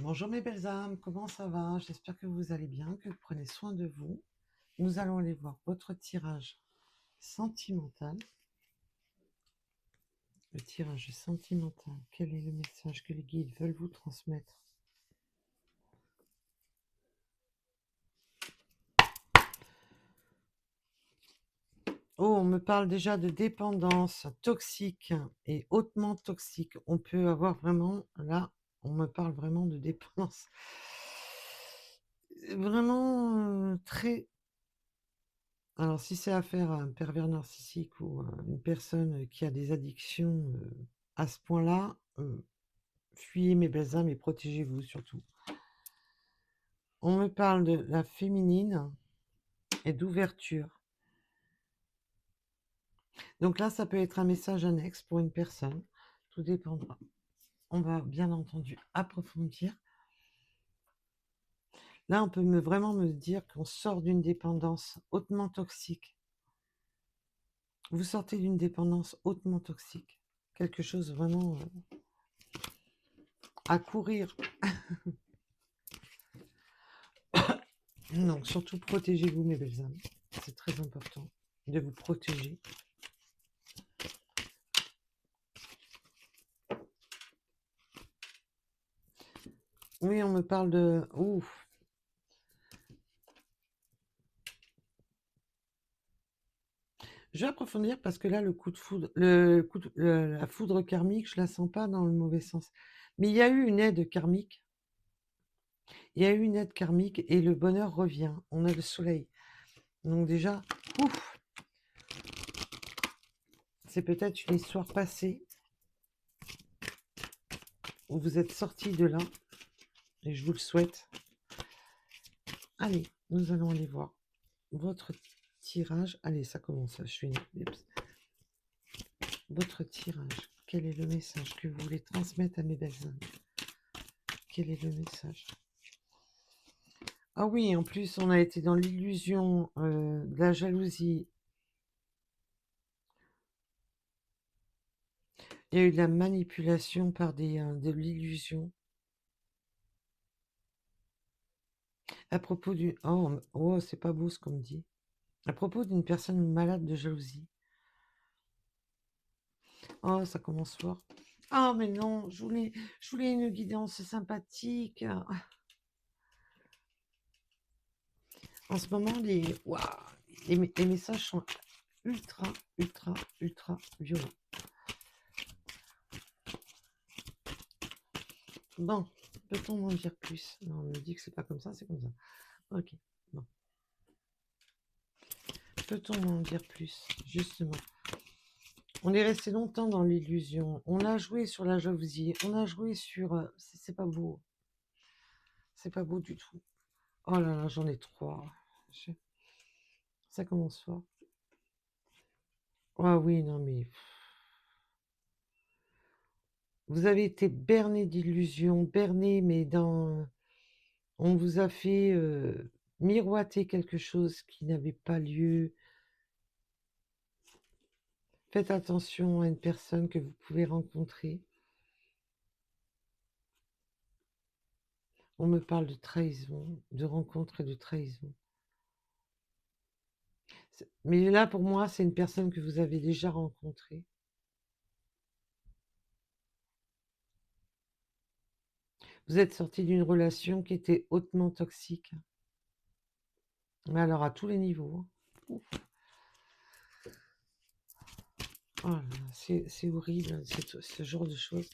Bonjour mes belles âmes, comment ça va? J'espère que vous allez bien, que vous prenez soin de vous. Nous allons aller voir votre tirage sentimental. Le tirage sentimental, quel est le message que les guides veulent vous transmettre? Oh, on me parle déjà de dépendance toxique et hautement toxique. On peut avoir vraiment, là, on me parle vraiment de dépendance. Vraiment très. Alors, si c'est affaire à un pervers narcissique ou une personne qui a des addictions à ce point-là, fuyez mes belles âmes et protégez-vous surtout. On me parle de la féminine et d'ouverture. Donc là, ça peut être un message annexe pour une personne. Tout dépendra. On va bien entendu approfondir. Là, on peut vraiment me dire qu'on sort d'une dépendance hautement toxique. Vous sortez d'une dépendance hautement toxique. Quelque chose vraiment à courir. Donc, surtout, protégez-vous, mes belles âmes. C'est très important de vous protéger. Oui, on me parle de... Ouf. Je vais approfondir parce que là, le coup de foudre, la foudre karmique, je la sens pas dans le mauvais sens. Mais il y a eu une aide karmique. Il y a eu une aide karmique et le bonheur revient. On a le soleil. Donc déjà, ouf, c'est peut-être une histoire passée où vous êtes sorti de là. Et je vous le souhaite. Allez, nous allons aller voir votre tirage. Allez, ça commence. Je suis une... Votre tirage. Quel est le message que vous voulez transmettre à mes belles âmes? Quel est le message? Ah oui, en plus, on a été dans l'illusion de la jalousie. Il y a eu de la manipulation par de l'illusion. À propos du... Oh, oh c'est pas beau ce qu'on me dit. À propos d'une personne malade de jalousie. Oh, ça commence fort. Ah, mais non, je voulais une guidance sympathique. En ce moment, waouh, les messages sont ultra, ultra, ultra violents. Bon, peut-on m'en dire plus? Non, on me dit que c'est pas comme ça, c'est comme ça. Ok, bon. Peut-on m'en dire plus? Justement. On est resté longtemps dans l'illusion. On a joué sur la jalousie. On a joué sur... c'est pas beau. C'est pas beau du tout. Oh là là, j'en ai trois. Ça commence fort. Ah oui, non mais... Vous avez été berné d'illusions, berné, mais dans... On vous a fait miroiter quelque chose qui n'avait pas lieu. Faites attention à une personne que vous pouvez rencontrer. On me parle de trahison, de rencontre et de trahison. Mais là, pour moi, c'est une personne que vous avez déjà rencontrée. Vous êtes sorti d'une relation qui était hautement toxique. Mais alors, à tous les niveaux. Ouf. Oh là là, c'est horrible, ce genre de choses.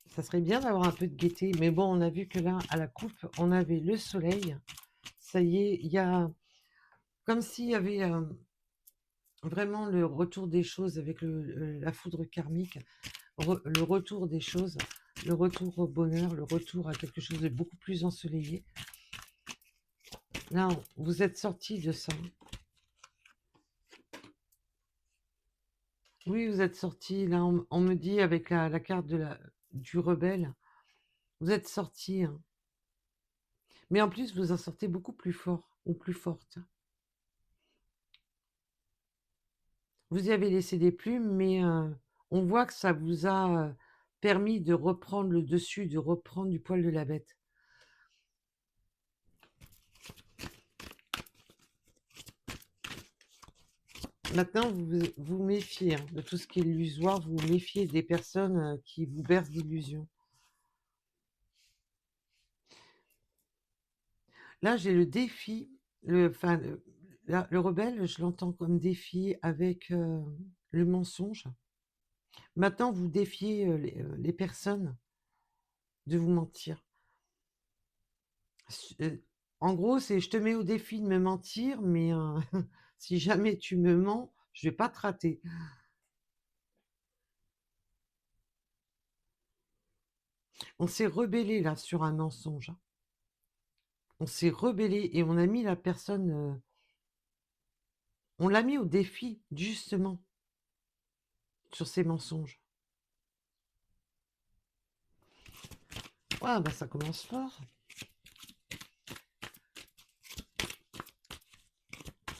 Ça serait bien d'avoir un peu de gaieté. Mais bon, on a vu que là, à la coupe, on avait le soleil. Ça y est, il y a... Comme s'il y avait vraiment le retour des choses avec la foudre karmique. Le retour des choses, le retour au bonheur, le retour à quelque chose de beaucoup plus ensoleillé. Là, vous êtes sorti de ça. Oui, vous êtes sorti. Là, on me dit avec la carte du rebelle, vous êtes sorti. Hein. Mais en plus, vous en sortez beaucoup plus fort ou plus forte. Vous y avez laissé des plumes, mais On voit que ça vous a permis de reprendre le dessus, de reprendre du poil de la bête. Maintenant, vous vous méfiez de tout ce qui est illusoire, vous vous méfiez des personnes qui vous bercent d'illusions. Là, j'ai le défi, enfin, le rebelle, je l'entends comme défi avec le mensonge. Maintenant, vous défiez les personnes de vous mentir. En gros, c'est je te mets au défi de me mentir, mais si jamais tu me mens, je vais pas te rater. On s'est rebellé là sur un mensonge. On s'est rebellé et on a mis la personne, on l'a mis au défi, justement, sur ces mensonges. Ah, bah ça commence fort.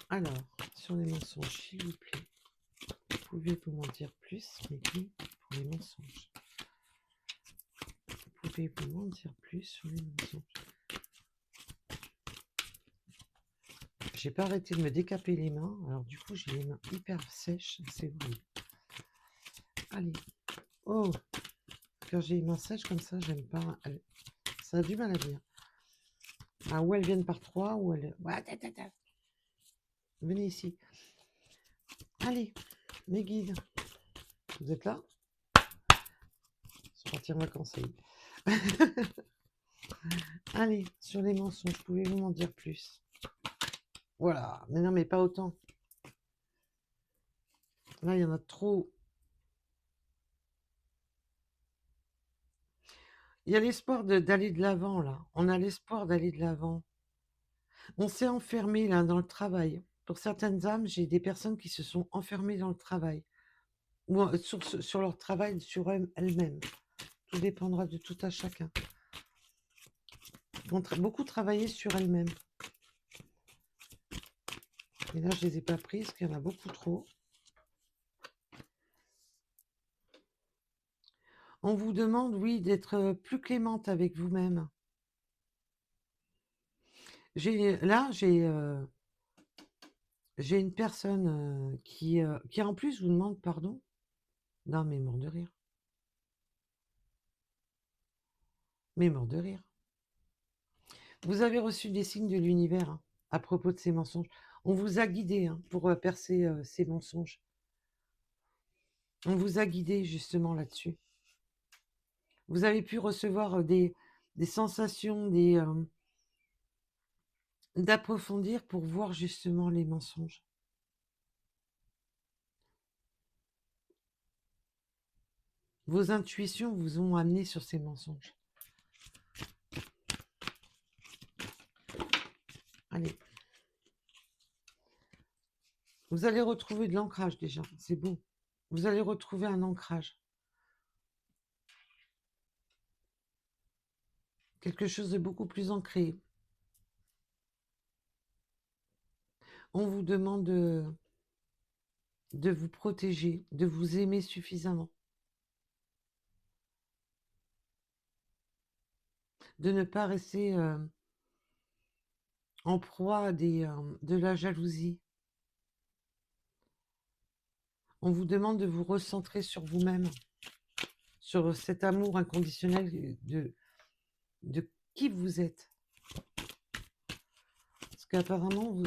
Alors, sur les mensonges, s'il vous plaît, pouvez-vous m'en dire plus, Meggy, pour les mensonges? Pouvez-vous m'en dire plus sur les mensonges? J'ai pas arrêté de me décaper les mains, alors du coup j'ai les mains hyper sèches, c'est vrai. Allez. Oh, quand j'ai les mains sèches comme ça, j'aime pas. Ça a du mal à dire. Ah, ou elles viennent par trois, ou elles... Ouais, venez ici. Allez, mes guides. Vous êtes là? Sont partis en vacances, ça y est. Allez, sur les mensonges, pouvez-vous m'en dire plus? Voilà, mais non, mais pas autant. Là, il y en a trop. Il y a l'espoir d'aller de l'avant, là. On a l'espoir d'aller de l'avant. On s'est enfermé, là, dans le travail. Pour certaines âmes, j'ai des personnes qui se sont enfermées dans le travail. Ou sur leur travail, sur elles-mêmes. Tout dépendra de tout à chacun. Ont beaucoup travaillé sur elles-mêmes. Et là, je les ai pas prises, parce qu'il y en a beaucoup trop. On vous demande, oui, d'être plus clémente avec vous-même. Là, j'ai une personne qui en plus vous demande pardon. Non, mais mort de rire. Mais mort de rire. Vous avez reçu des signes de l'univers à propos de ces mensonges. On vous a guidé pour percer ces mensonges. On vous a guidé justement là-dessus. Vous avez pu recevoir des sensations, d'approfondir pour voir justement les mensonges. Vos intuitions vous ont amené sur ces mensonges. Allez. Vous allez retrouver de l'ancrage déjà, c'est beau. Vous allez retrouver un ancrage. Quelque chose de beaucoup plus ancré. On vous demande de vous protéger, de vous aimer suffisamment. De ne pas rester en proie à de la jalousie. On vous demande de vous recentrer sur vous-même, sur cet amour inconditionnel de qui vous êtes. Parce qu'apparemment,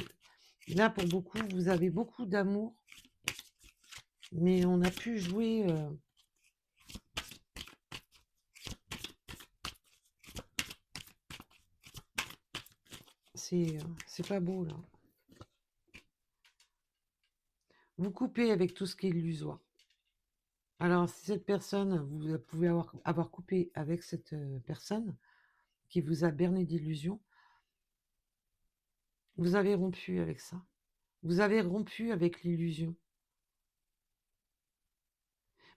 là, pour beaucoup, vous avez beaucoup d'amour, mais on a pu jouer... c'est pas beau, là. Vous coupez avec tout ce qui est illusoire. Alors, si cette personne, vous pouvez avoir coupé avec cette personne qui vous a berné d'illusions, vous avez rompu avec ça. Vous avez rompu avec l'illusion.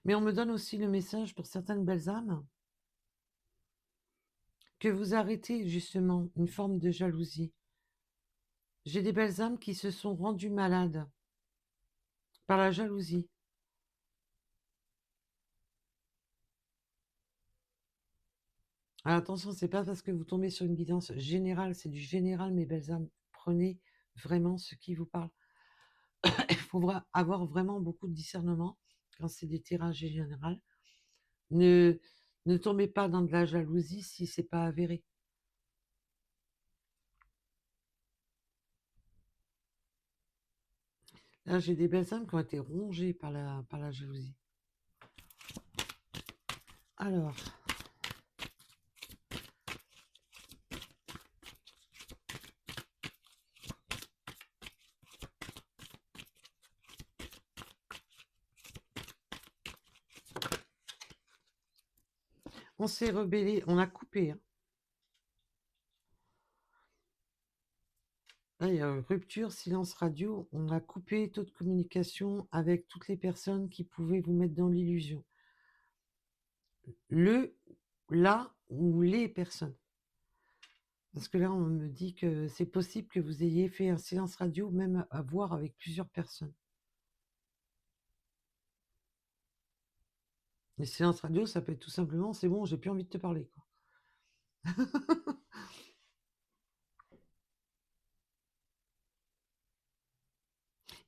Mais on me donne aussi le message pour certaines belles âmes que vous arrêtez justement une forme de jalousie. J'ai des belles âmes qui se sont rendues malades par la jalousie. Alors attention, c'est pas parce que vous tombez sur une guidance générale, c'est du général, mes belles âmes. Prenez vraiment ce qui vous parle. Il faut avoir vraiment beaucoup de discernement quand c'est des tirages généraux. Ne, ne tombez pas dans de la jalousie si c'est pas avéré. Là, j'ai des belles âmes qui ont été rongées par la jalousie. Alors, on s'est rebellé, on a coupé, hein. Là, il y a rupture, silence radio. On a coupé toute communication avec toutes les personnes qui pouvaient vous mettre dans l'illusion. Là ou les personnes. Parce que là, on me dit que c'est possible que vous ayez fait un silence radio, même à voir avec plusieurs personnes. Les silences radio, ça peut être tout simplement, c'est bon, j'ai plus envie de te parler, quoi.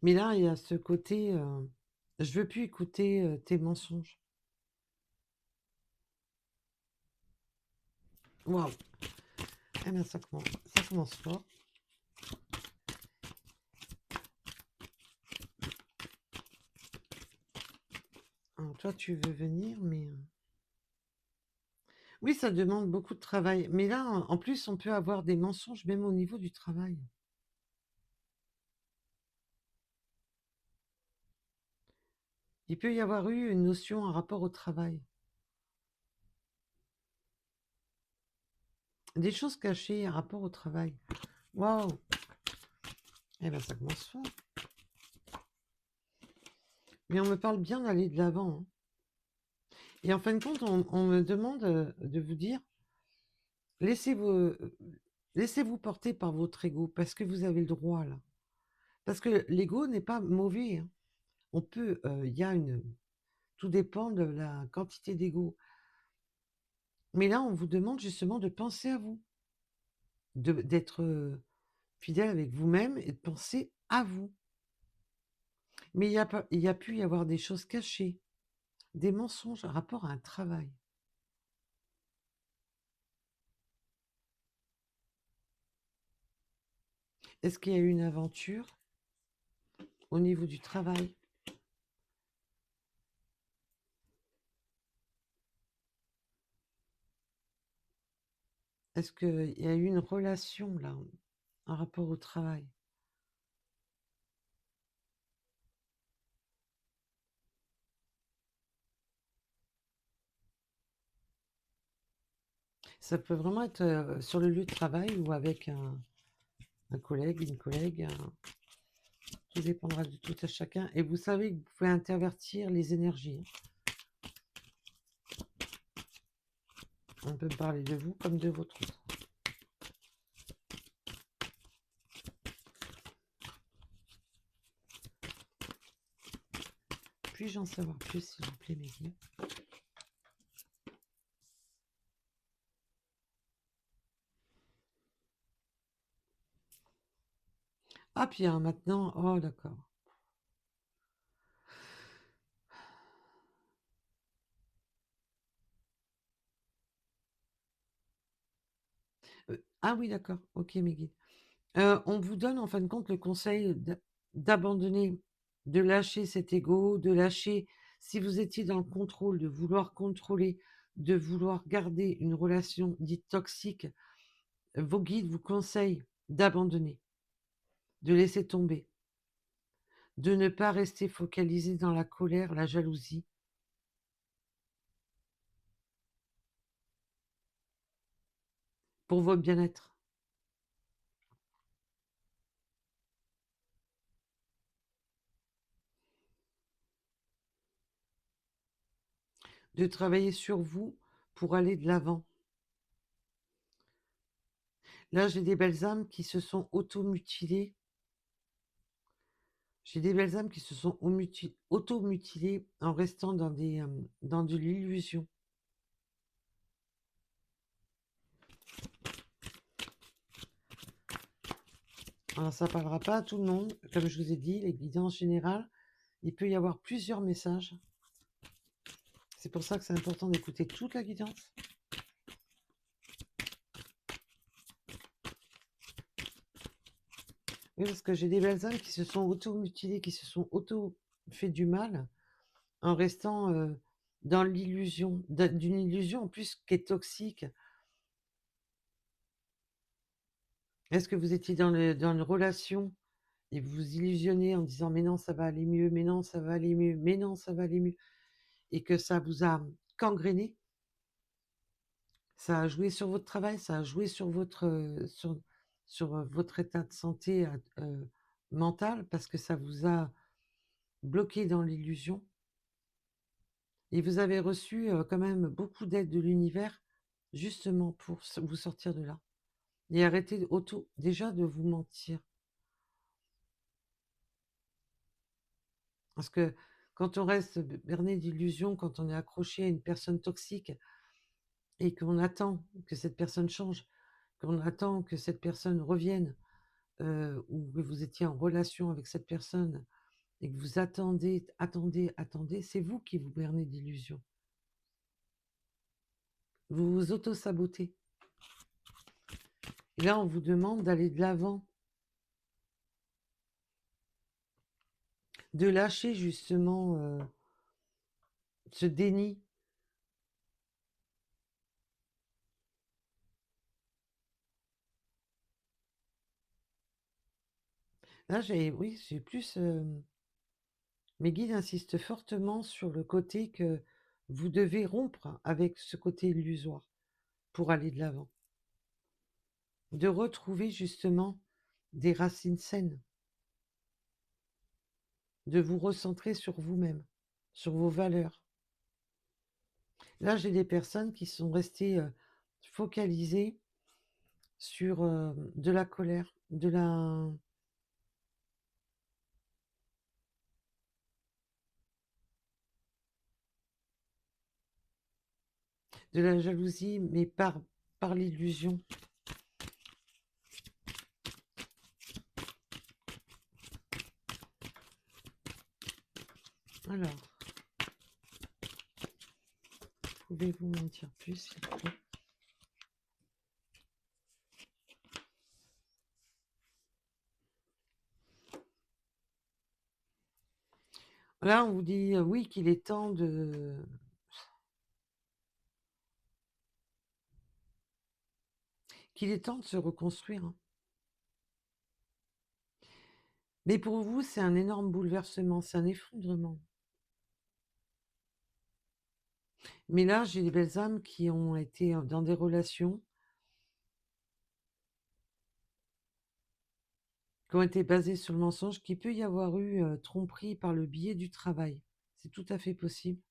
Mais là, il y a ce côté, je veux plus écouter tes mensonges. Waouh. Eh bien, ça commence fort. Alors, toi, tu veux venir, mais... Oui, ça demande beaucoup de travail. Mais là, en plus, on peut avoir des mensonges même au niveau du travail. Il peut y avoir eu une notion en rapport au travail. Des choses cachées en rapport au travail. Waouh. Eh bien, ça commence fort. Mais on me parle bien d'aller de l'avant, hein. Et en fin de compte, on me demande de vous dire, laissez-vous laissez-vous porter par votre ego, parce que vous avez le droit, là. Parce que l'ego n'est pas mauvais, hein. On peut, il y a une... Tout dépend de la quantité d'ego. Mais là, on vous demande justement de penser à vous, d'être fidèle avec vous-même et de penser à vous. Mais il y a pu y avoir des choses cachées, des mensonges en rapport à un travail. Est-ce qu'il y a eu une aventure au niveau du travail? Est-ce qu'il y a eu une relation là, en rapport au travail? Ça peut vraiment être sur le lieu de travail ou avec un collègue, une collègue. Tout dépendra de tout à chacun. Et vous savez que vous pouvez intervertir les énergies, hein. On peut parler de vous comme de votre autre. Puis-je en savoir plus, s'il vous plaît, mes guides? Ah, puis maintenant... Oh, d'accord. Ah oui, d'accord. Ok, mes guides. On vous donne en fin de compte le conseil d'abandonner, de lâcher cet ego, de lâcher, si vous étiez dans le contrôle, de vouloir contrôler, de vouloir garder une relation dite toxique, vos guides vous conseillent d'abandonner, de laisser tomber, de ne pas rester focalisé dans la colère, la jalousie, pour votre bien-être. De travailler sur vous pour aller de l'avant. Là, j'ai des belles âmes qui se sont auto-mutilées. J'ai des belles âmes qui se sont auto-mutilées en restant dans de l'illusion. Alors, ça parlera pas à tout le monde. Comme je vous ai dit, les guidances générales, il peut y avoir plusieurs messages. C'est pour ça que c'est important d'écouter toute la guidance. Oui, parce que j'ai des belles âmes qui se sont auto-mutilées, qui se sont auto-fait du mal en restant dans l'illusion, d'une illusion en plus qui est toxique. Est-ce que vous étiez dans une relation et vous vous illusionnez en disant mais non, ça va aller mieux, mais non, ça va aller mieux, mais non, ça va aller mieux, et que ça vous a gangréné, ça a joué sur votre travail, ça a joué sur votre état de santé mental, parce que ça vous a bloqué dans l'illusion. Et vous avez reçu quand même beaucoup d'aide de l'univers, justement pour vous sortir de là. Et arrêter déjà de vous mentir. Parce que quand on reste berné d'illusions, quand on est accroché à une personne toxique et qu'on attend que cette personne change, qu'on attend que cette personne revienne, ou que vous étiez en relation avec cette personne et que vous attendez, c'est vous qui vous bernez d'illusions. Vous vous auto-sabotez. Et là, on vous demande d'aller de l'avant, de lâcher justement ce déni. Là, oui, j'ai plus. Mes guides insistent fortement sur le côté que vous devez rompre avec ce côté illusoire pour aller de l'avant. De retrouver justement des racines saines. De vous recentrer sur vous-même, sur vos valeurs. Là, j'ai des personnes qui sont restées focalisées sur de la colère, de la jalousie, mais par l'illusion. Alors, pouvez-vous m'en dire plus, s'il vous plaît? Là, on vous dit oui, qu'il est temps de... qu'il est temps de se reconstruire, hein. Mais pour vous, c'est un énorme bouleversement, c'est un effondrement. Mais là, j'ai des belles âmes qui ont été dans des relations qui ont été basées sur le mensonge, qu'il peut y avoir eu tromperie par le biais du travail. C'est tout à fait possible.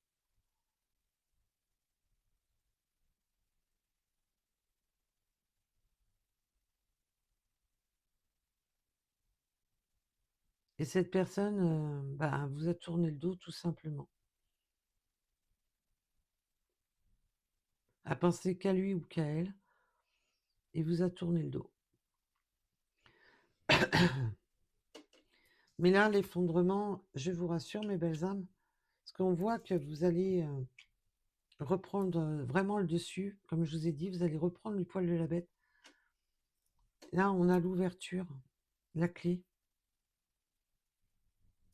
Et cette personne vous a tourné le dos tout simplement. A pensé qu'à lui ou qu'à elle, et vous a tourné le dos. Mais là, l'effondrement, je vous rassure, mes belles âmes, parce qu'on voit que vous allez reprendre vraiment le dessus. Comme je vous ai dit, vous allez reprendre le poil de la bête. Là, on a l'ouverture, la clé,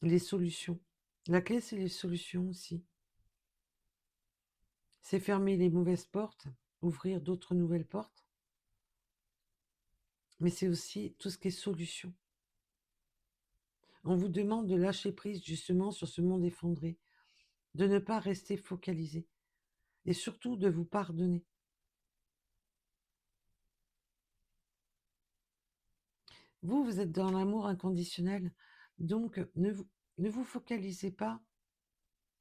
les solutions. La clé, c'est les solutions aussi. C'est fermer les mauvaises portes, ouvrir d'autres nouvelles portes. Mais c'est aussi tout ce qui est solution. On vous demande de lâcher prise justement sur ce monde effondré, de ne pas rester focalisé, et surtout de vous pardonner. Vous êtes dans l'amour inconditionnel, donc ne vous focalisez pas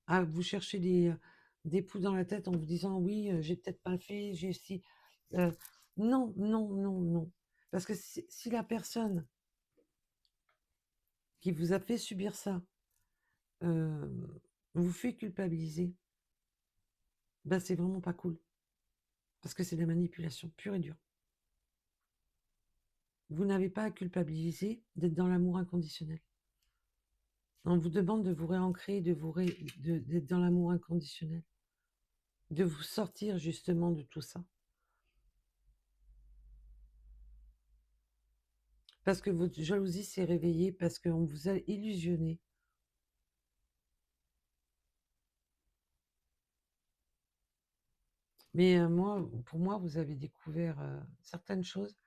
à vous chercher des poux dans la tête en vous disant oui, j'ai peut-être pas fait, j'ai si. Non, non, non, non. Parce que si la personne qui vous a fait subir ça vous fait culpabiliser, c'est vraiment pas cool. Parce que c'est de la manipulation pure et dure. vous n'avez pas à culpabiliser d'être dans l'amour inconditionnel. On vous demande de vous réancrer, d'être dans l'amour inconditionnel, de vous sortir justement de tout ça. Parce que votre jalousie s'est réveillée, parce qu'on vous a illusionné. Mais pour moi, vous avez découvert certaines choses.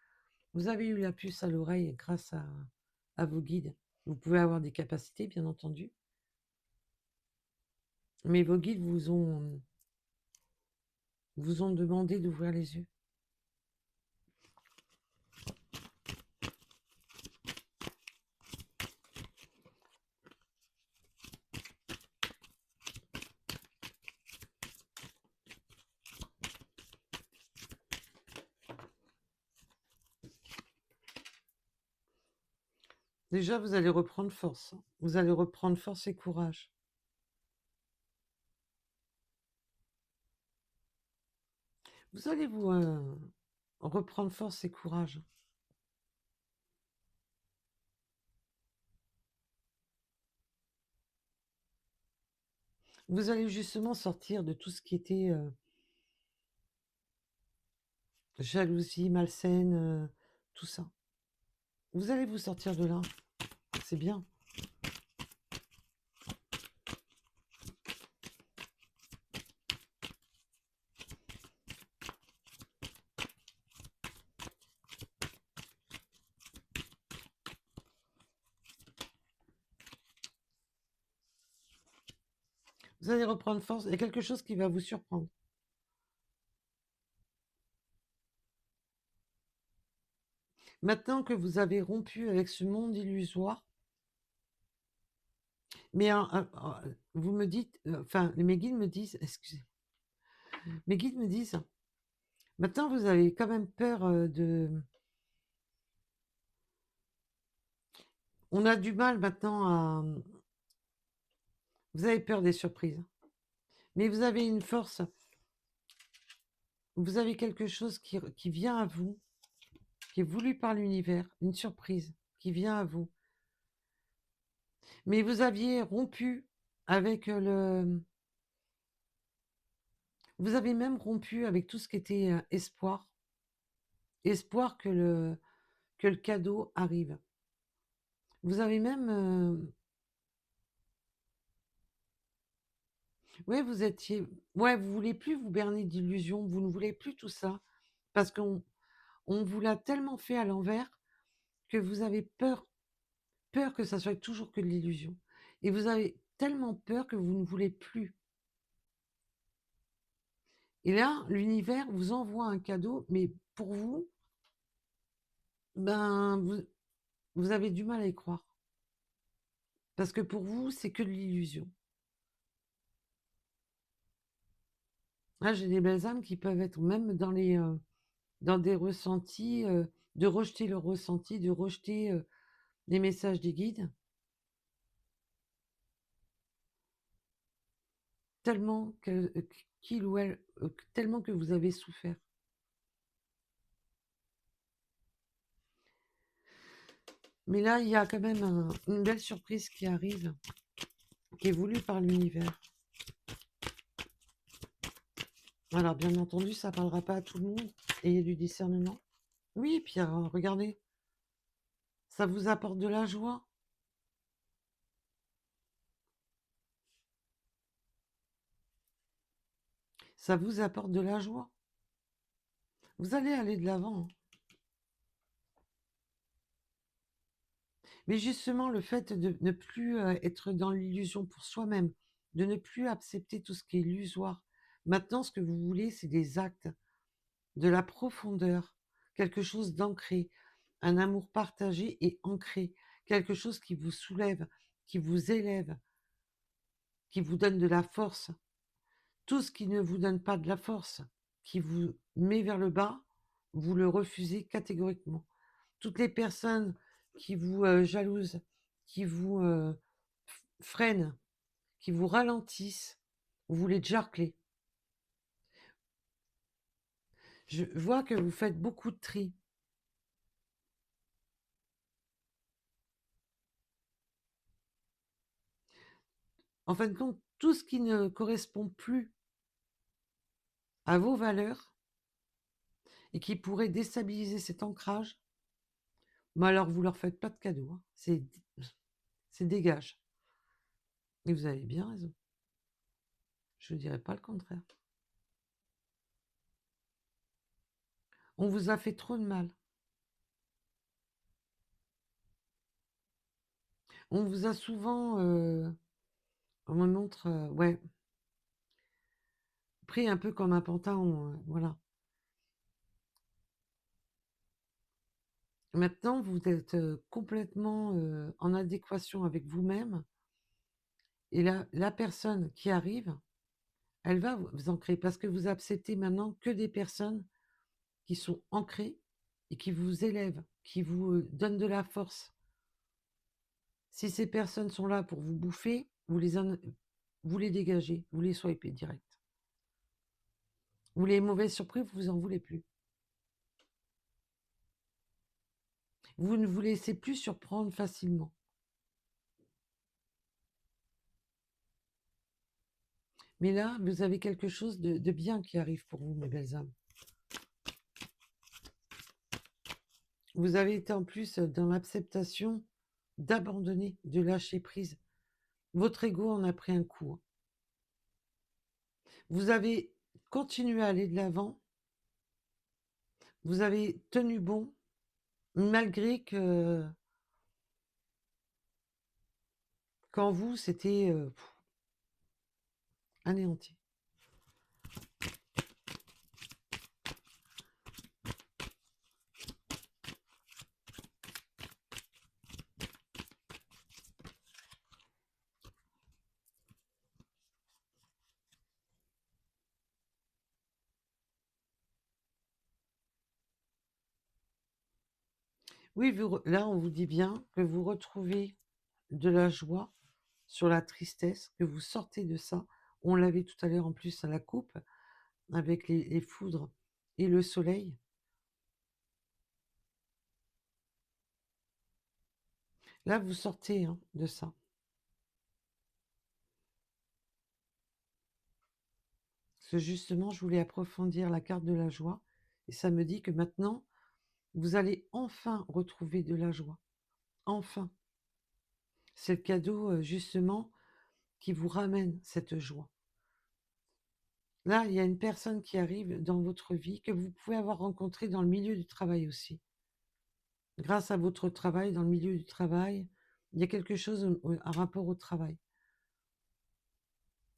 Vous avez eu la puce à l'oreille grâce à vos guides. Vous pouvez avoir des capacités, bien entendu. Mais vos guides vous ont demandé d'ouvrir les yeux. Déjà, vous allez reprendre force. Vous allez reprendre force et courage. Vous allez vous reprendre force et courage. Vous allez justement sortir de tout ce qui était jalousie malsaine, tout ça. Vous allez vous sortir de là. C'est bien. Vous allez reprendre force. Il y a quelque chose qui va vous surprendre. Maintenant que vous avez rompu avec ce monde illusoire, mais vous me dites, enfin, mes guides me disent, excusez, mes guides me disent, maintenant vous avez quand même peur On a du mal maintenant à... Vous avez peur des surprises, mais vous avez une force, vous avez quelque chose qui vient à vous, qui est voulu par l'univers, une surprise qui vient à vous. Mais vous aviez rompu avec le... Vous avez même rompu avec tout ce qui était espoir. Espoir que le cadeau arrive. Vous avez même... Ouais, vous étiez... Ouais, vous voulez plus vous berner d'illusions, vous ne voulez plus tout ça, parce qu'on vous l'a tellement fait à l'envers que vous avez peur que ça soit toujours que de l'illusion. Et vous avez tellement peur que vous ne voulez plus. Et là, l'univers vous envoie un cadeau, mais pour vous, ben, vous avez du mal à y croire. Parce que pour vous, c'est que de l'illusion. Là, j'ai des belles âmes qui peuvent être même dans des ressentis, de rejeter le ressenti, de rejeter les messages des guides, tellement qu'il ou elle, tellement que vous avez souffert. Mais là, il y a quand même une belle surprise qui arrive, qui est voulue par l'univers. Alors, bien entendu, ça ne parlera pas à tout le monde. Ayez du discernement. Oui, Pierre, regardez. Ça vous apporte de la joie. Ça vous apporte de la joie. Vous allez aller de l'avant. Hein. Mais justement, le fait de ne plus être dans l'illusion pour soi-même, de ne plus accepter tout ce qui est illusoire. Maintenant, ce que vous voulez, c'est des actes, de la profondeur, quelque chose d'ancré, un amour partagé et ancré, quelque chose qui vous soulève, qui vous élève, qui vous donne de la force. Tout ce qui ne vous donne pas de la force, qui vous met vers le bas, vous le refusez catégoriquement. Toutes les personnes qui vous jalousent, qui vous freinent, qui vous ralentissent, vous les jarclez. Je vois que vous faites beaucoup de tri. En fin de compte, tout ce qui ne correspond plus à vos valeurs et qui pourrait déstabiliser cet ancrage, mais alors vous leur faites pas de cadeau, hein. C'est dégage. Et vous avez bien raison. Je ne dirais pas le contraire. On vous a fait trop de mal. On vous a souvent, on me montre, ouais, pris un peu comme un pantin, voilà. Maintenant, vous êtes complètement en adéquation avec vous-même. Et la personne qui arrive, elle va vous ancrer parce que vous acceptez maintenant que des personnes qui sont ancrées et qui vous élèvent, qui vous donnent de la force. Si ces personnes sont là pour vous bouffer, vous les dégagez, vous les swipez direct. Vous les mauvaises surprises, vous en voulez plus. Vous ne vous laissez plus surprendre facilement. Mais là, vous avez quelque chose de bien qui arrive pour vous, mes belles âmes. Vous avez été en plus dans l'acceptation d'abandonner, de lâcher prise. Votre ego en a pris un coup, hein. Vous avez continué à aller de l'avant. Vous avez tenu bon, malgré que qu'en vous, c'était anéanti. Oui, là, on vous dit bien que vous retrouvez de la joie sur la tristesse, que vous sortez de ça. On l'avait tout à l'heure en plus à la coupe, avec les foudres et le soleil. Là, vous sortez hein, de ça. Parce que justement, je voulais approfondir la carte de la joie. Et ça me dit que maintenant, vous allez enfin retrouver de la joie. Enfin. C'est le cadeau, justement, qui vous ramène cette joie. Là, il y a une personne qui arrive dans votre vie que vous pouvez avoir rencontrée dans le milieu du travail aussi. Grâce à votre travail, dans le milieu du travail, il y a quelque chose à rapport au travail.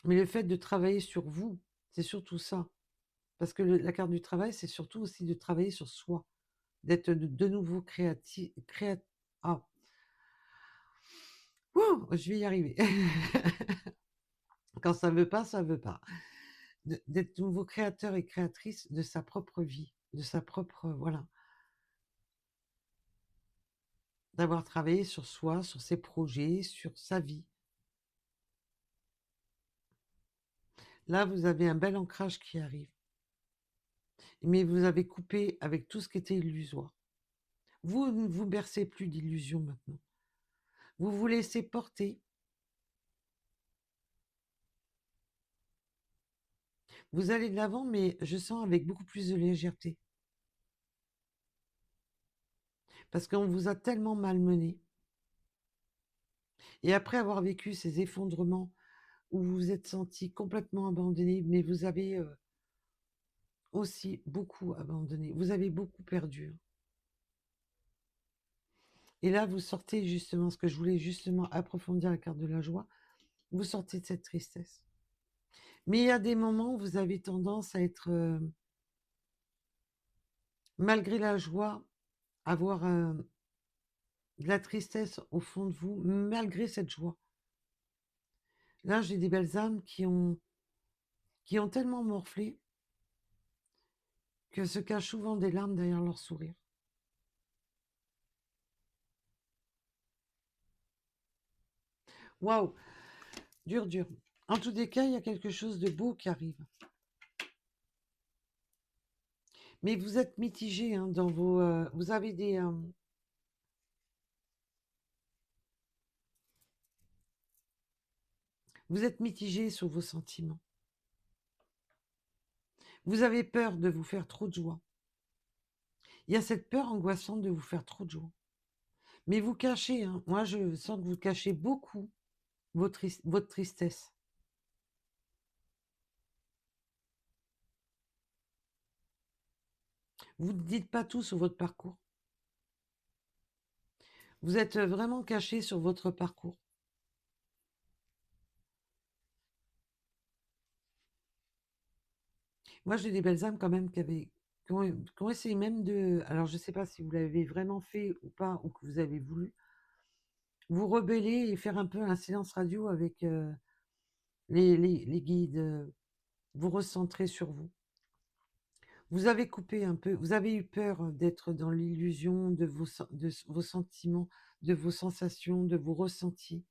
Mais le fait de travailler sur vous, c'est surtout ça. Parce que la carte du travail, c'est surtout aussi de travailler sur soi, d'être de nouveau créatif. Ah, ouh, je vais y arriver. Quand ça veut pas, ça veut pas. D'être nouveau créateur et créatrice de sa propre vie, de sa propre, voilà. D'avoir travaillé sur soi, sur ses projets, sur sa vie. Là, vous avez un bel ancrage qui arrive. Mais vous avez coupé avec tout ce qui était illusoire. Vous ne vous bercez plus d'illusions maintenant. Vous vous laissez porter. Vous allez de l'avant, mais je sens avec beaucoup plus de légèreté. Parce qu'on vous a tellement malmené. Et après avoir vécu ces effondrements où vous vous êtes senti complètement abandonné, mais vous avez aussi beaucoup abandonné. Vous avez beaucoup perdu. Et là, vous sortez justement, ce que je voulais justement approfondir la carte de la joie, vous sortez de cette tristesse. Mais il y a des moments où vous avez tendance à être, malgré la joie, avoir de la tristesse au fond de vous, malgré cette joie. Là, j'ai des belles âmes qui ont tellement morflé que se cachent souvent des larmes derrière leur sourire. Waouh, dur, dur. En tous les cas, il y a quelque chose de beau qui arrive. Mais vous êtes mitigé hein, dans vos... vous avez des... Vous êtes mitigé sur vos sentiments. Vous avez peur de vous faire trop de joie. Il y a cette peur angoissante de vous faire trop de joie. Mais vous cachez, hein. Moi, je sens que vous cachez beaucoup votre tristesse. Vous ne dites pas tout sur votre parcours. Vous êtes vraiment caché sur votre parcours. Moi, j'ai des belles âmes quand même qui ont essayé même de... Alors, je ne sais pas si vous l'avez vraiment fait ou pas, ou que vous avez voulu, vous rebeller et faire un peu un silence radio avec les guides, vous recentrer sur vous. Vous avez coupé un peu, vous avez eu peur d'être dans l'illusion de vos sentiments, de vos sensations, de vos ressentis.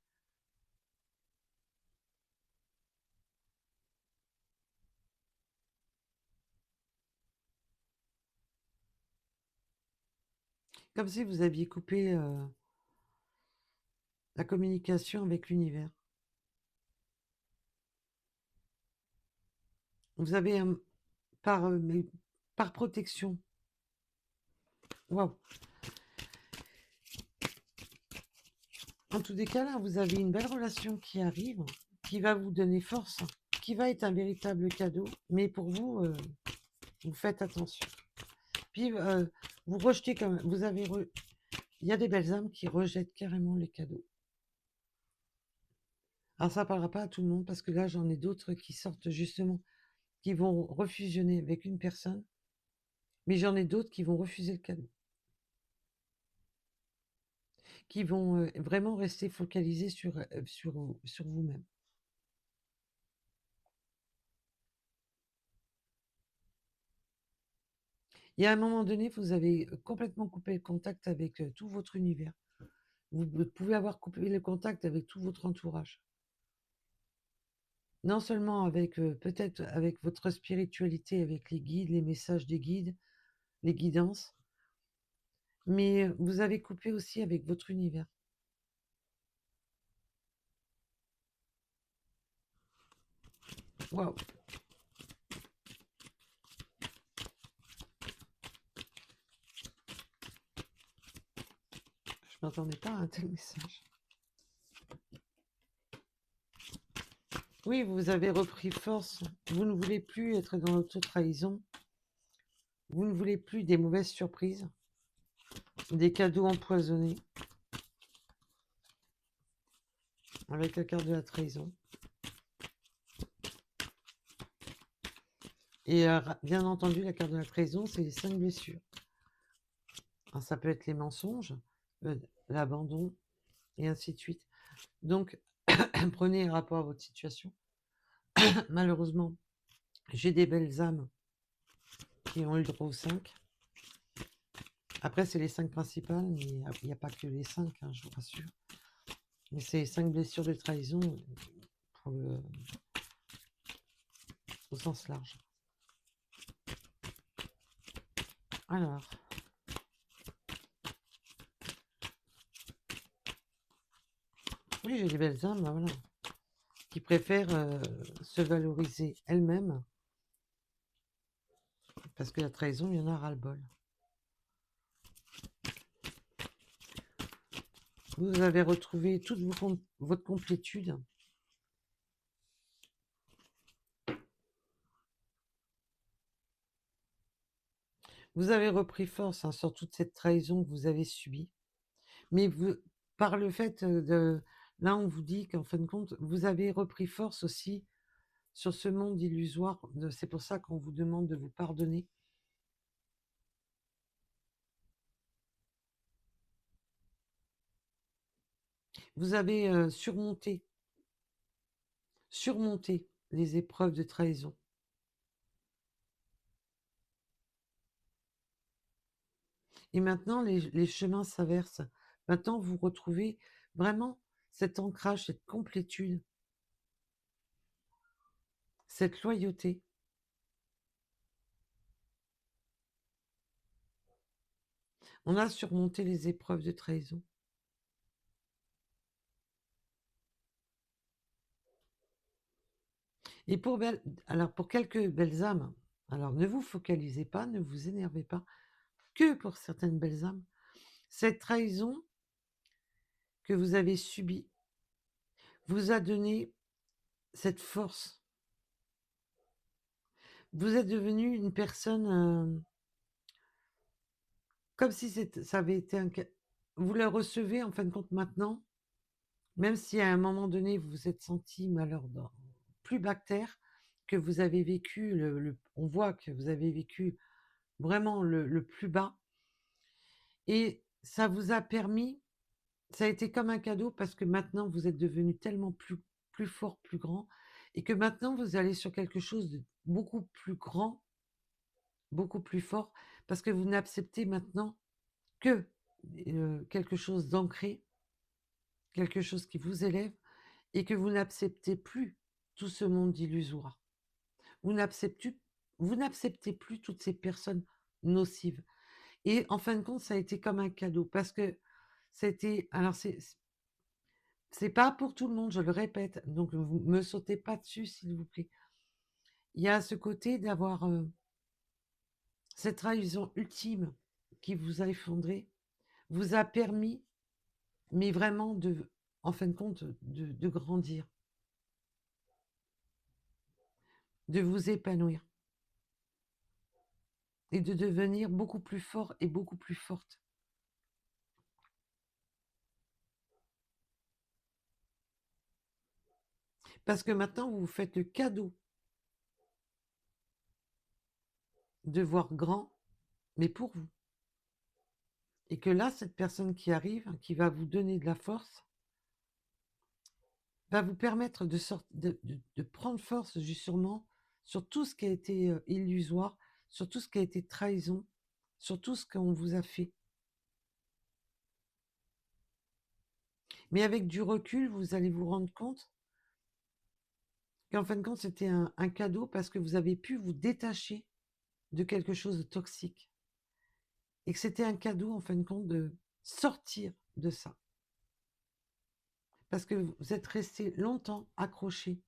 Comme si vous aviez coupé la communication avec l'univers. Vous avez, par protection, waouh. En tous les cas, là, vous avez une belle relation qui arrive, qui va vous donner force, qui va être un véritable cadeau. Mais pour vous, vous faites attention. Puis, vous rejetez quand même. Il y a des belles âmes qui rejettent carrément les cadeaux. Alors, ça ne parlera pas à tout le monde parce que là, j'en ai d'autres qui sortent justement, qui vont refusionner avec une personne. Mais j'en ai d'autres qui vont refuser le cadeau. Qui vont vraiment rester focalisés sur vous-même. Il y a un moment donné, vous avez complètement coupé le contact avec tout votre univers. Vous pouvez avoir coupé le contact avec tout votre entourage. Non seulement avec peut-être avec votre spiritualité, avec les guides, les messages des guides, les guidances, mais vous avez coupé aussi avec votre univers. Waouh! Je m'attendais pas à un tel message. Oui, vous avez repris force. Vous ne voulez plus être dans l'auto-trahison. Vous ne voulez plus des mauvaises surprises, des cadeaux empoisonnés, avec la carte de la trahison. Et bien entendu, la carte de la trahison, c'est les 5 blessures. Alors, ça peut être les mensonges, l'abandon, et ainsi de suite. Donc, prenez rapport à votre situation. Malheureusement, j'ai des belles âmes qui ont eu le droit aux 5. Après, c'est les 5 principales, mais il n'y a pas que les 5, hein, je vous rassure. Mais c'est 5 blessures de trahison au sens large. Alors, oui, j'ai des belles âmes, voilà, qui préfèrent se valoriser elles-mêmes, parce que la trahison, il y en a ras-le-bol. Vous avez retrouvé toute votre complétude. Vous avez repris force hein, sur toute cette trahison que vous avez subie. Mais par le fait de... Là, on vous dit qu'en fin de compte, vous avez repris force aussi sur ce monde illusoire. C'est pour ça qu'on vous demande de vous pardonner. Vous avez surmonté les épreuves de trahison. Et maintenant, les chemins s'inversent. Maintenant, vous retrouvez vraiment cet ancrage, cette complétude, cette loyauté. On a surmonté les épreuves de trahison. Et alors pour quelques belles âmes, alors ne vous focalisez pas, ne vous énervez pas, que pour certaines belles âmes, cette trahison que vous avez subie vous a donné cette force. Vous êtes devenu une personne comme si ça avait été vous le recevez en fin de compte maintenant, même si à un moment donné vous vous êtes senti plus bactère, que vous avez vécu on voit que vous avez vécu vraiment le plus bas, et ça vous a permis, ça a été comme un cadeau parce que maintenant vous êtes devenu tellement plus fort, plus grand, et que maintenant vous allez sur quelque chose de beaucoup plus grand, beaucoup plus fort, parce que vous n'acceptez maintenant que quelque chose d'ancré, quelque chose qui vous élève, et que vous n'acceptez plus tout ce monde illusoire. Vous n'acceptez, vous n'acceptez plus toutes ces personnes nocives. Et en fin de compte, ça a été comme un cadeau parce que c'était. Alors, c'est pas pour tout le monde, je le répète, donc vous me sautez pas dessus, s'il vous plaît. Il y a ce côté d'avoir cette trahison ultime qui vous a effondré, vous a permis, mais vraiment en fin de compte, de grandir, de vous épanouir et de devenir beaucoup plus fort et beaucoup plus forte. Parce que maintenant, vous vous faites le cadeau de voir grand, mais pour vous. Et que là, cette personne qui arrive, qui va vous donner de la force, va vous permettre de prendre force justement sur tout ce qui a été illusoire, sur tout ce qui a été trahison, sur tout ce qu'on vous a fait. Mais avec du recul, vous allez vous rendre compte qu'en fin de compte, c'était un cadeau parce que vous avez pu vous détacher de quelque chose de toxique. Et que c'était un cadeau, en fin de compte, de sortir de ça. Parce que vous êtes resté longtemps accroché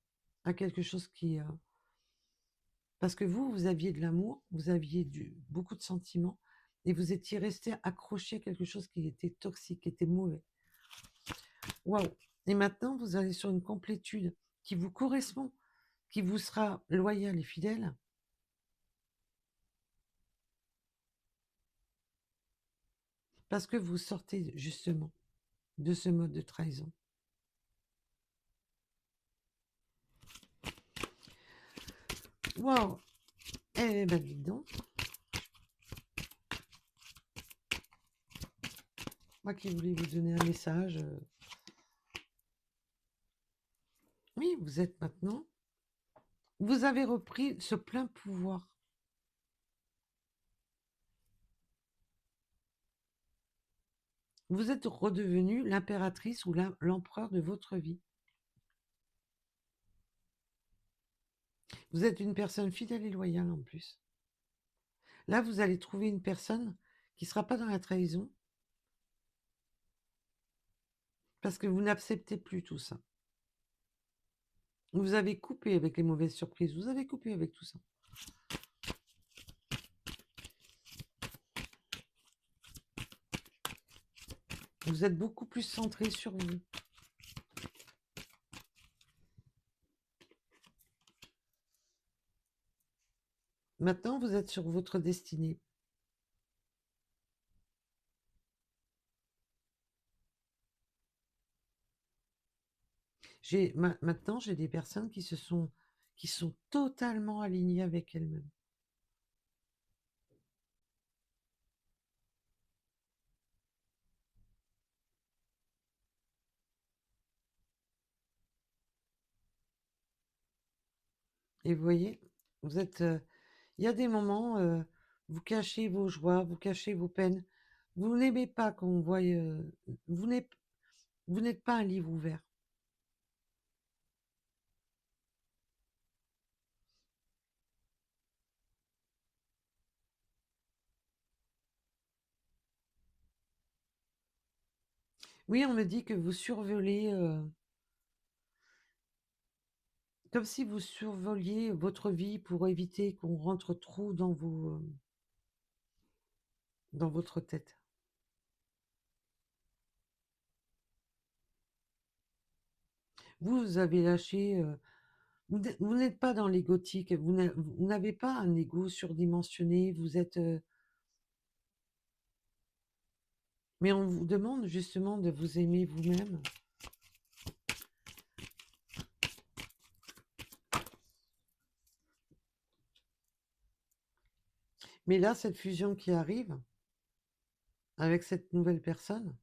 à quelque chose qui... parce que vous aviez de l'amour, vous aviez beaucoup de sentiments, et vous étiez resté accroché à quelque chose qui était toxique, qui était mauvais. Waouh! Et maintenant, vous allez sur une complétude qui vous correspond, qui vous sera loyale et fidèle, parce que vous sortez justement de ce mode de trahison. Waouh! Eh ben, dis donc. Moi qui voulais vous donner un message. Oui, vous êtes maintenant. Vous avez repris ce plein pouvoir. Vous êtes redevenu l'impératrice ou l'empereur de votre vie. Vous êtes une personne fidèle et loyale en plus. Là, vous allez trouver une personne qui ne sera pas dans la trahison parce que vous n'acceptez plus tout ça. Vous avez coupé avec les mauvaises surprises, vous avez coupé avec tout ça. Vous êtes beaucoup plus centré sur vous. Maintenant, vous êtes sur votre destinée. Maintenant, j'ai des personnes qui sont totalement alignées avec elles-mêmes. Et vous voyez, il y a des moments, vous cachez vos joies, vous cachez vos peines. Vous n'aimez pas qu'on voie, vous n'êtes pas un livre ouvert. Oui, on me dit que vous survolez Comme si vous survoliez votre vie pour éviter qu'on rentre trop dans votre tête. Vous avez lâché, vous n'êtes pas dans l'égotique, vous n'avez pas un ego surdimensionné, vous êtes, mais on vous demande justement de vous aimer vous-même. Mais là, cette fusion qui arrive avec cette nouvelle personne,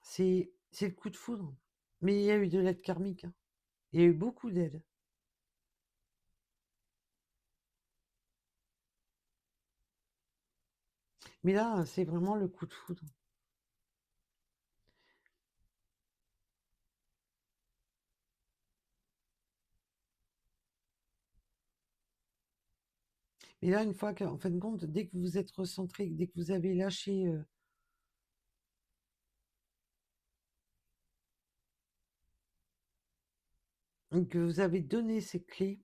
c'est le coup de foudre. Mais il y a eu de l'aide karmique, hein. Il y a eu beaucoup d'aide. Mais là, c'est vraiment le coup de foudre. Mais là, une fois qu'en fin de compte, dès que vous êtes recentré, dès que vous avez lâché, que vous avez donné ces clés,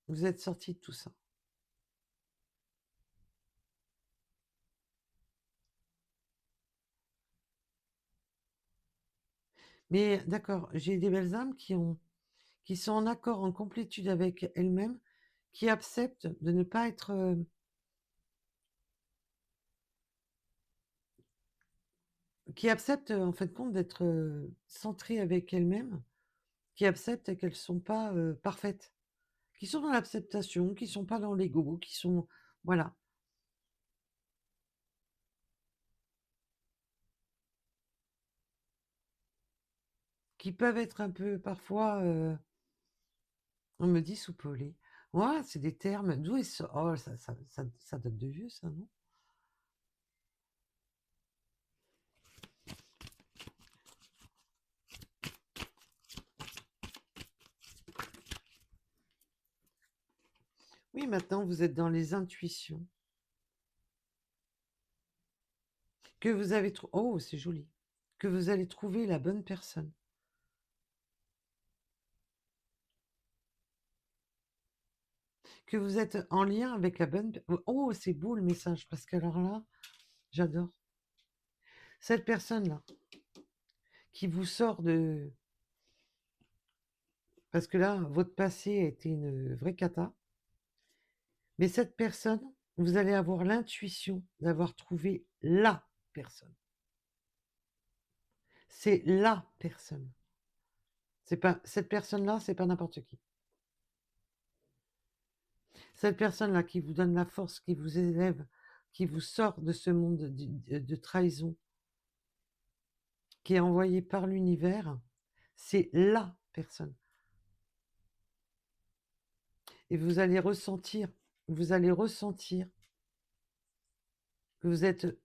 vous êtes sorti de tout ça. Mais d'accord, j'ai des belles âmes qui sont en accord, en complétude avec elles-mêmes, qui acceptent de ne pas être, qui acceptent en fin de compte d'être centrées avec elles-mêmes, qui acceptent qu'elles ne sont pas parfaites, qui sont dans l'acceptation, qui sont pas dans l'ego, qui sont, voilà, qui peuvent être un peu parfois, on me dit soupolés. Ouais, c'est des termes, d'où ils sortent? Oh, ça date de vieux, ça, non? Oui, maintenant vous êtes dans les intuitions. Que vous avez trouvé. Oh, c'est joli. Que vous allez trouver la bonne personne. Que vous êtes en lien avec la bonne. Oh, c'est beau le message, parce qu'alors là, j'adore. Cette personne-là, qui vous sort de. Parce que là, votre passé a été une vraie cata. Mais cette personne, vous allez avoir l'intuition d'avoir trouvé la personne. C'est la personne. C'est pas cette personne-là, c'est pas n'importe qui. Cette personne-là qui vous donne la force, qui vous élève, qui vous sort de ce monde de trahison, qui est envoyé par l'univers, c'est la personne. Et vous allez ressentir que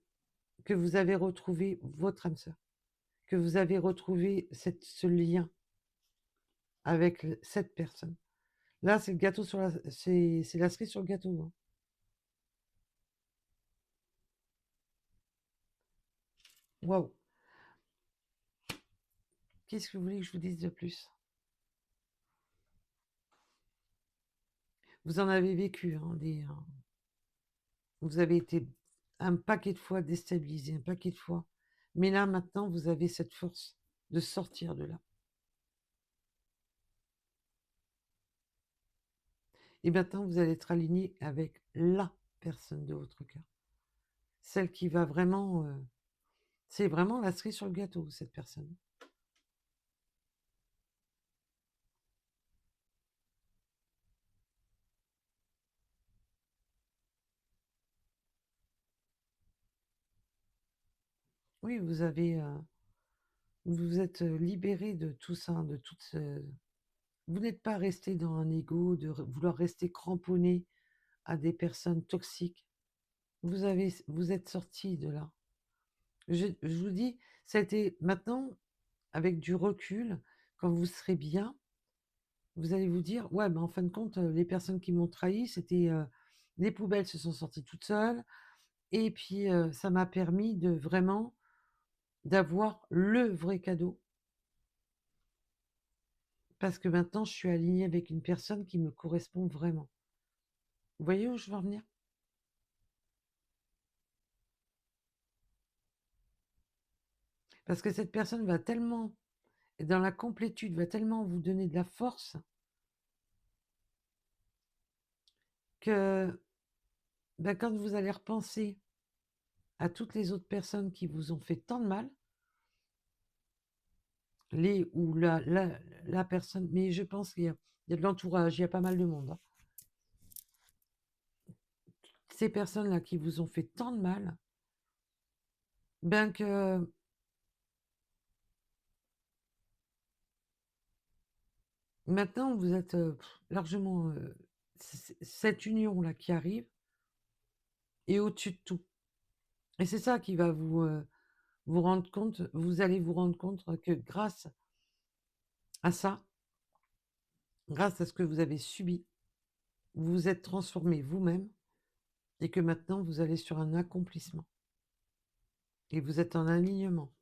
que vous avez retrouvé votre âme sœur, que vous avez retrouvé ce lien avec cette personne. Là, c'est le gâteau c'est la cerise sur le gâteau, hein. Waouh. Qu'est-ce que vous voulez que je vous dise de plus? Vous en avez vécu, hein, vous avez été un paquet de fois déstabilisé, un paquet de fois. Mais là, maintenant, vous avez cette force de sortir de là. Et maintenant, vous allez être aligné avec la personne de votre cœur. Celle qui va vraiment. C'est vraiment la cerise sur le gâteau, cette personne. Oui, vous vous êtes libéré de tout ça, de toute vous n'êtes pas resté dans un ego, vouloir rester cramponné à des personnes toxiques. Vous êtes sorti de là. Je vous dis, ça a été maintenant, avec du recul, quand vous serez bien, vous allez vous dire, ouais, mais en fin de compte, les personnes qui m'ont trahi, c'était les poubelles se sont sorties toutes seules, et puis ça m'a permis de vraiment d'avoir le vrai cadeau. parce que maintenant, je suis alignée avec une personne qui me correspond vraiment. Vous voyez où je veux en venir? Parce que cette personne va tellement, dans la complétude, va tellement vous donner de la force que ben, quand vous allez repenser à toutes les autres personnes qui vous ont fait tant de mal, les ou la personne, mais je pense qu'il y a de l'entourage, il y a pas mal de monde, hein. Ces personnes-là qui vous ont fait tant de mal, ben que maintenant vous êtes largement cette union-là qui arrive est au-dessus de tout. Et c'est ça qui va vous rendre compte, vous allez vous rendre compte que grâce à ça, grâce à ce que vous avez subi, vous vous êtes transformé vous-même et que maintenant vous allez sur un accomplissement et vous êtes en alignement.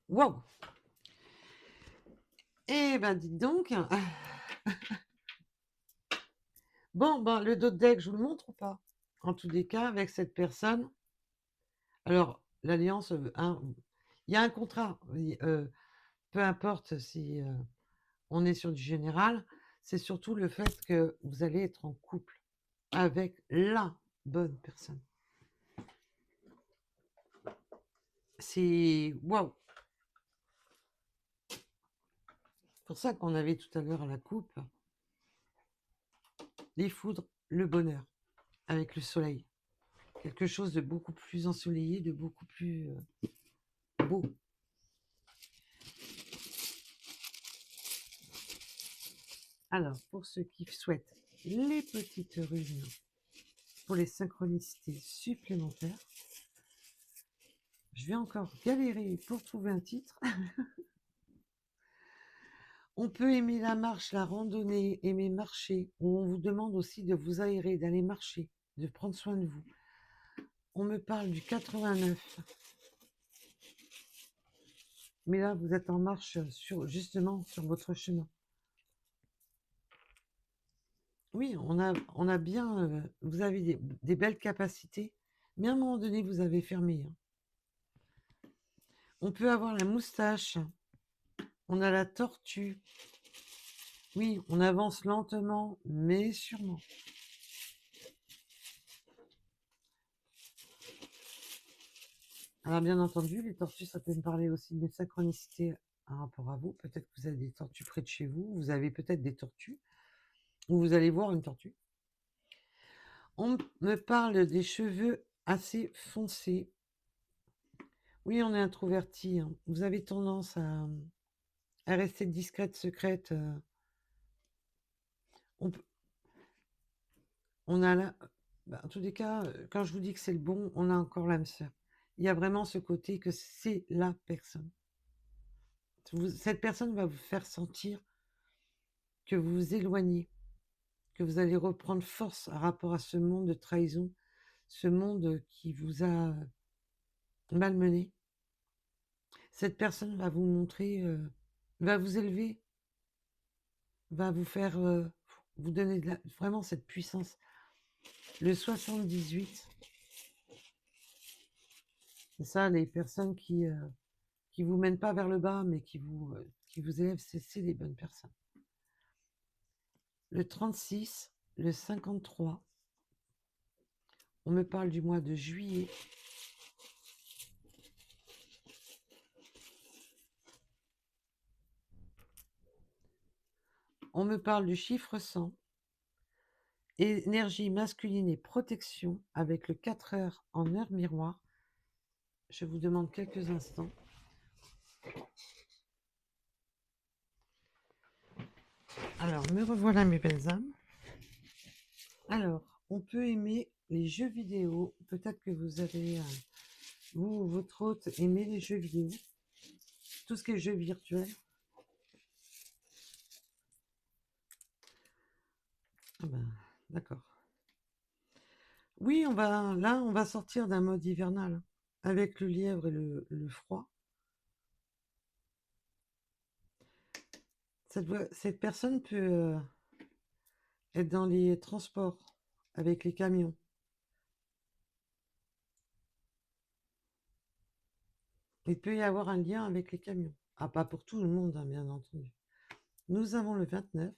Wow! Eh ben dites donc. Bon, ben le dos de deck, je vous le montre ou pas? En tous les cas, avec cette personne, alors l'alliance, hein, il y a un contrat, peu importe si on est sur du général, c'est surtout le fait que vous allez être en couple avec la bonne personne. C'est waouh! C'est pour ça qu'on avait tout à l'heure à la coupe les foudres, le bonheur avec le soleil. Quelque chose de beaucoup plus ensoleillé, de beaucoup plus beau. Alors, pour ceux qui souhaitent les petites runes pour les synchronicités supplémentaires, je vais encore galérer pour trouver un titre. On peut aimer la marche, la randonnée, aimer marcher, ou on vous demande aussi de vous aérer, d'aller marcher, de prendre soin de vous. On me parle du 89. Mais là, vous êtes en marche justement sur votre chemin. Oui, on a bien, vous avez des belles capacités, mais à un moment donné, vous avez fermé, hein. On peut avoir la moustache, on a la tortue. Oui, on avance lentement, mais sûrement. Alors bien entendu, les tortues, ça peut me parler aussi d'une synchronicité par rapport à vous. Peut-être que vous avez des tortues près de chez vous, vous avez peut-être des tortues, ou vous allez voir une tortue. On me parle des cheveux assez foncés. Oui, on est introverti, hein. Vous avez tendance à rester discrète, secrète. On a là, en tous les cas, quand je vous dis que c'est le bon, on a encore l'âme sœur. Il y a vraiment ce côté que c'est la personne. Cette personne va vous faire sentir que vous vous éloignez, que vous allez reprendre force par rapport à ce monde de trahison, ce monde qui vous a malmené. Cette personne va vous montrer, va vous élever, va vous faire, vous donner vraiment cette puissance. Le 78, c'est ça, les personnes qui vous mènent pas vers le bas, mais qui vous élèvent, c'est des bonnes personnes. Le 36, le 53, on me parle du mois de juillet. On me parle du chiffre 100, énergie masculine et protection avec le 4 heures en heure miroir. Je vous demande quelques instants. Alors, me revoilà mes belles âmes. Alors, on peut aimer les jeux vidéo. Peut-être que vous avez, vous ou votre hôte, aimez les jeux vidéo. Tout ce qui est jeux virtuels. Ah ben, d'accord. Oui, on va sortir d'un mode hivernal. avec le lièvre et le froid. Cette personne peut être dans les transports avec les camions. Il peut y avoir un lien avec les camions. Ah, pas pour tout le monde, hein, bien entendu. Nous avons le 29.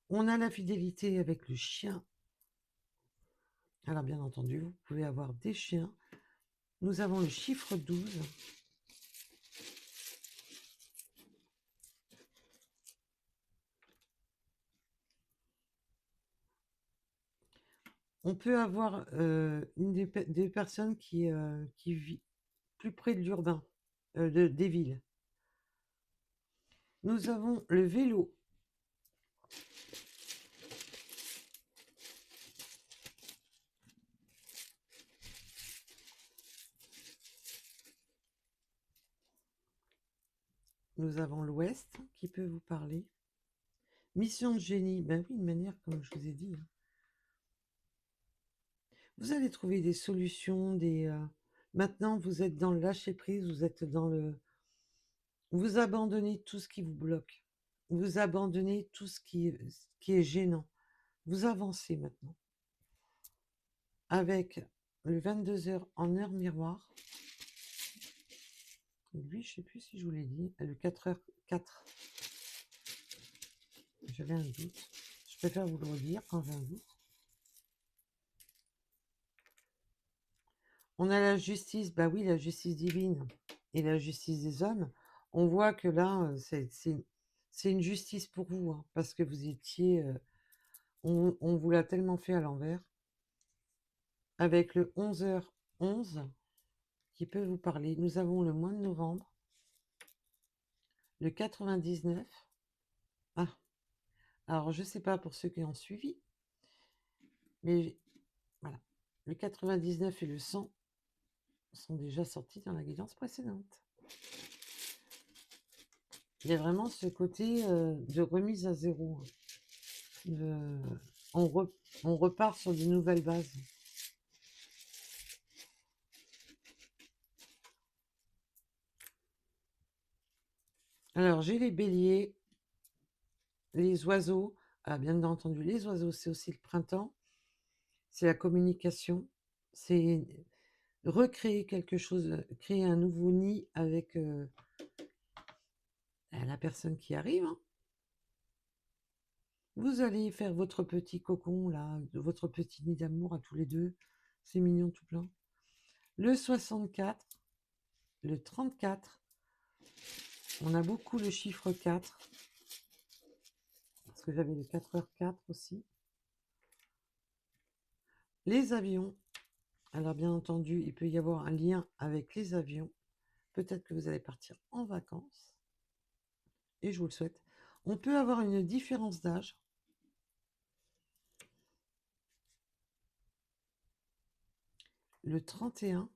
On a la fidélité avec le chien. Alors, bien entendu, vous pouvez avoir des chiens. Nous avons le chiffre 12. On peut avoir des personnes qui vivent plus près de l'urbain, des villes. Nous avons le vélo. Nous avons l'Ouest qui peut vous parler. Mission de génie, ben oui, de manière comme je vous ai dit, hein. Vous allez trouver des solutions, maintenant, vous êtes dans le lâcher-prise, vous êtes dans le... Vous abandonnez tout ce qui vous bloque. Vous abandonnez tout ce qui est gênant. Vous avancez maintenant. Avec le 22h en heure miroir. Lui, je ne sais plus si je vous l'ai dit. Le 4h04. J'avais un doute. Je préfère vous le redire quand j'ai un doute. On a la justice, bah oui, la justice divine et la justice des hommes. On voit que là, c'est une justice pour vous, hein, parce que vous étiez... on vous l'a tellement fait à l'envers. Avec le 11h11 qui peut vous parler. Nous avons le mois de novembre. Le 99. Ah, alors je ne sais pas pour ceux qui ont suivi, mais voilà. Le 99 et le 100 sont déjà sortis dans la guidance précédente. Il y a vraiment ce côté de remise à zéro, hein. On repart sur de nouvelles bases. Alors, j'ai les béliers, les oiseaux. Ah, bien entendu, les oiseaux, c'est aussi le printemps. C'est la communication. C'est recréer quelque chose, créer un nouveau nid avec la personne qui arrive, hein. Vous allez faire votre petit cocon, là, votre petit nid d'amour à tous les deux. C'est mignon tout plein. Le 64, le 34. On a beaucoup le chiffre 4. Parce que j'avais le 4h04 aussi. Les avions. Alors, bien entendu, il peut y avoir un lien avec les avions. Peut-être que vous allez partir en vacances. Et je vous le souhaite. On peut avoir une différence d'âge. Le 31.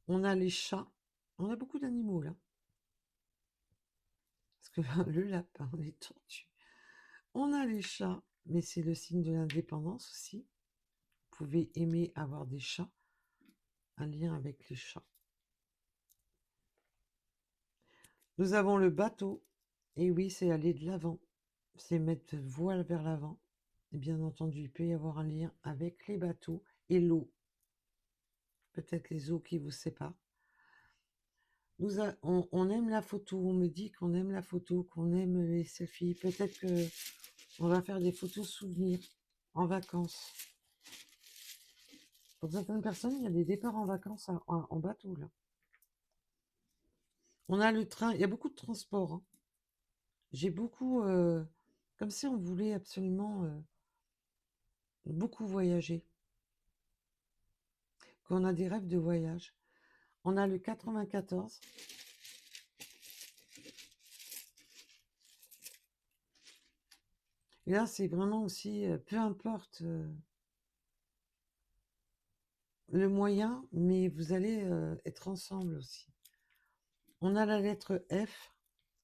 On a les chats. On a beaucoup d'animaux là. Parce que le lapin, les tortues. On a les chats, mais c'est le signe de l'indépendance aussi. Vous pouvez aimer avoir des chats. Un lien avec les chats. Nous avons le bateau. Et oui, c'est aller de l'avant. C'est mettre voile vers l'avant. Et bien entendu, il peut y avoir un lien avec les bateaux et l'eau. Peut-être les eaux qui vous séparent. On aime la photo. On me dit qu'on aime la photo, qu'on aime les selfies. Peut-être que on va faire des photos souvenirs en vacances. Pour certaines personnes, il y a des départs en vacances en bateau, là. On a le train. Il y a beaucoup de transports, hein. J'ai beaucoup... comme si on voulait absolument beaucoup voyager. Qu'on a des rêves de voyage. On a le 94. Et là, c'est vraiment aussi, peu importe le moyen, mais vous allez être ensemble aussi. On a la lettre F.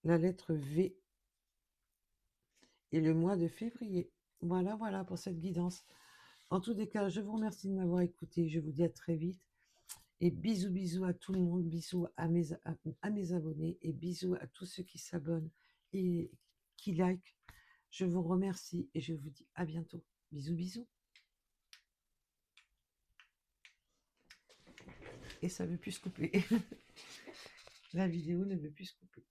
la lettre V et le mois de février. Voilà, voilà pour cette guidance. En tous les cas, je vous remercie de m'avoir écouté. Je vous dis à très vite. Et bisous, bisous à tout le monde. Bisous à mes abonnés. Et bisous à tous ceux qui s'abonnent et qui like. Je vous remercie et je vous dis à bientôt. Bisous, bisous. Et ça ne veut plus se couper. La vidéo ne veut plus se couper.